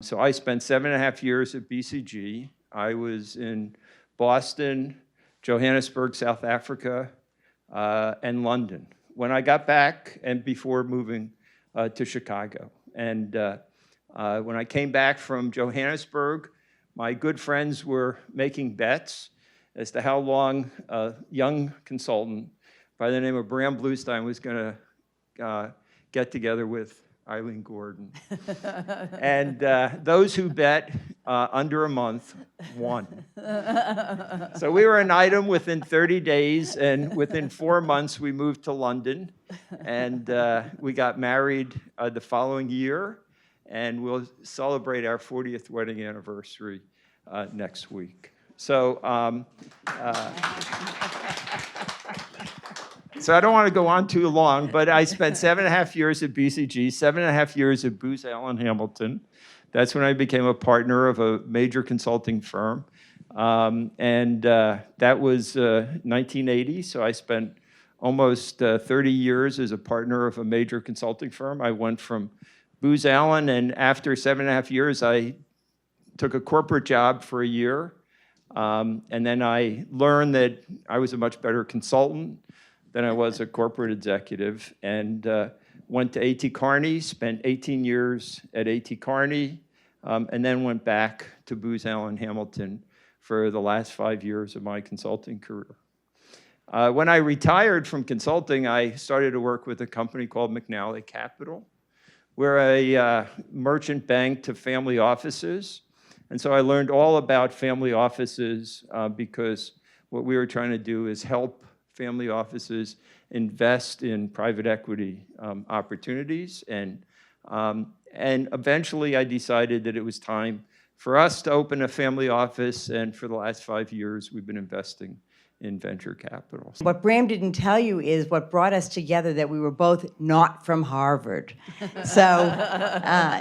So I spent 7.5 years at BCG. I was in Boston, Johannesburg, South Africa, and London when I got back and before moving to Chicago. And when I came back from Johannesburg, my good friends were making bets as to how long a young consultant by the name of Bram Bluestein was going to get together with Ilene Gordon. And those who bet under a month won. So we were an item within 30 days, and within 4 months we moved to London, and we got married the following year, and we'll celebrate our 40th wedding anniversary next week. So, so I don't want to go on too long, but I spent 7.5 years at BCG, 7.5 years at Booz Allen Hamilton. That's when I became a partner of a major consulting firm. That was 1980, so I spent almost 30 years as a partner of a major consulting firm. I went from Booz Allen, and after 7.5 years, I took a corporate job for a year. And then I learned that I was a much better consultant than I was a corporate executive, and went to A.T. Kearney, spent 18 years at A.T. Kearney, and then went back to Booz Allen Hamilton for the last 5 years of my consulting career. When I retired from consulting, I started to work with a company called McNally Capital. We're a merchant bank to family offices. And so I learned all about family offices because what we were trying to do is help family offices invest in private equity opportunities. And eventually I decided that it was time for us to open a family office. And for the last 5 years, we've been investing in venture capital. What Bram didn't tell you is what brought us together, that we were both not from Harvard. So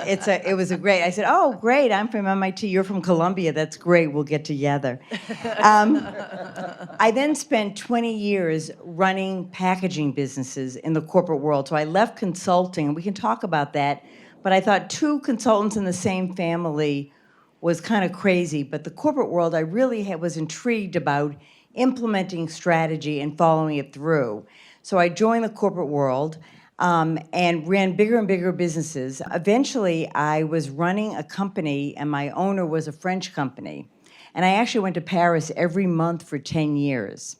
it was a great, I said, oh, great, I'm from MIT, you're from Columbia, that's great, we'll get together. I then spent 20 years running packaging businesses in the corporate world. So I left consulting, and we can talk about that, but I thought 2 consultants in the same family was kind of crazy. But the corporate world, I really was intrigued about implementing strategy and following it through. So I joined the corporate world and ran bigger and bigger businesses. Eventually, I was running a company, and my owner was a French company. And I actually went to Paris every month for 10 years.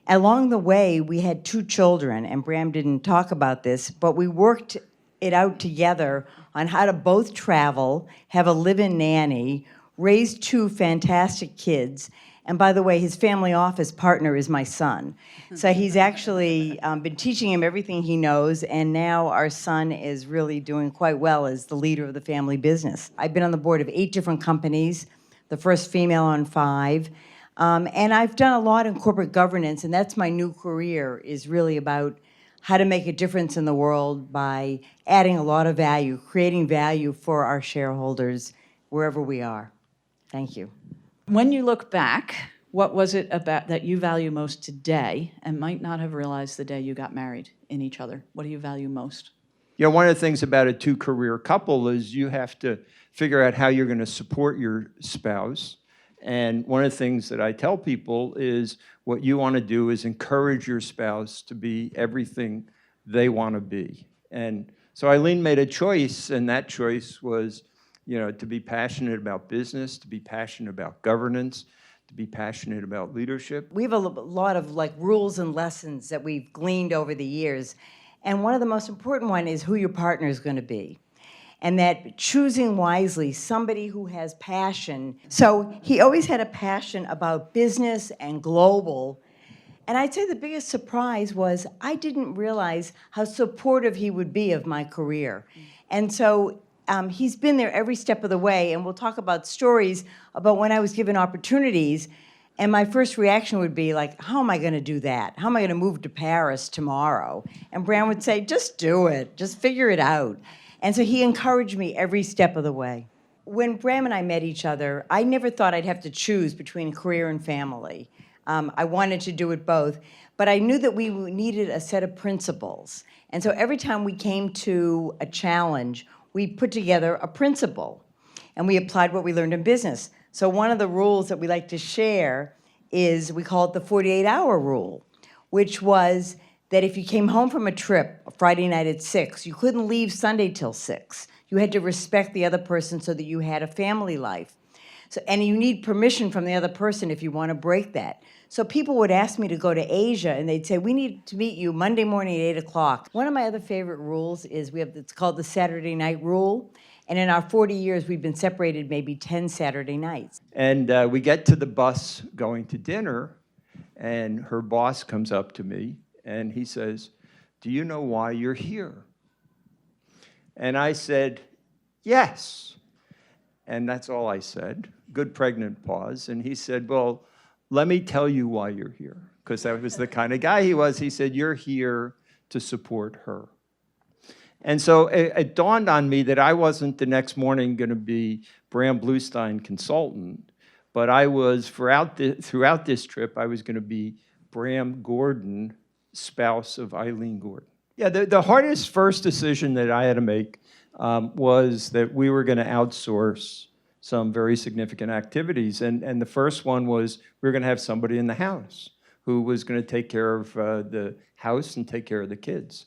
Along the way, we had 2 children, and Bram didn't talk about this, but we worked it out together on how to both travel, have a live-in nanny, raise 2 fantastic kids. And by the way, his family office partner is my son. So he's actually been teaching him everything he knows, and now our son is really doing quite well as the leader of the family business. I've been on the board of 8 different companies, the first female on 5. And I've done a lot in corporate governance, and that's my new career, is really about how to make a difference in the world by adding a lot of value, creating value for our shareholders wherever we are. Thank you. When you look back, what was it about that you value most today and might not have realized the day you got married in each other? What do you value most? You know, one of the things about a 2-career couple is you have to figure out how you're going to support your spouse. And one of the things that I tell people is what you want to do is encourage your spouse to be everything they want to be. And so Ilene made a choice, and that choice was, you know, to be passionate about business, to be passionate about governance, to be passionate about leadership. We have a lot of rules and lessons that we've gleaned over the years. And one of the most important one is who your partner is going to be. And that choosing wisely, somebody who has passion. So he always had a passion about business and global. And I'd say the biggest surprise was I didn't realize how supportive he would be of my career. And so he's been there every step of the way, and we'll talk about stories about when I was given opportunities, and my first reaction would be like, how am I going to do that? How am I going to move to Paris tomorrow? And Bram would say, just do it. Just figure it out. And so he encouraged me every step of the way. When Bram and I met each other, I never thought I'd have to choose between career and family. I wanted to do it both, but I knew that we needed a set of principles. And so every time we came to a challenge, we put together a principle. and we applied what we learned in business. So one of the rules that we like to share is, we call it the 48-hour rule, which was that if you came home from a trip Friday night at 6, you couldn't leave Sunday till 6. You had to respect the other person so that you had a family life. So, and you need permission from the other person if you want to break that. So people would ask me to go to Asia, and they'd say, we need to meet you Monday morning at 8 o'clock. One of my other favorite rules is it's called the Saturday night rule. And in our 40 years, we've been separated maybe 10 Saturday nights. And we get to the bus going to dinner, and her boss comes up to me, and he says, do you know why you're here? And I said, yes. And that's all I said. Good pregnant pause. And he said, well, let me tell you why you're here. Because that was the kind of guy he was. He said, you're here to support her. And so it dawned on me that I wasn't the next morning going to be Bram Bluestein consultant, but I was, throughout this trip, I was going to be Bram Gordon, spouse of Ilene Gordon. Yeah, the hardest first decision that I had to make was that we were going to outsource some very significant activities. And the first one was we were going to have somebody in the house who was going to take care of the house and take care of the kids.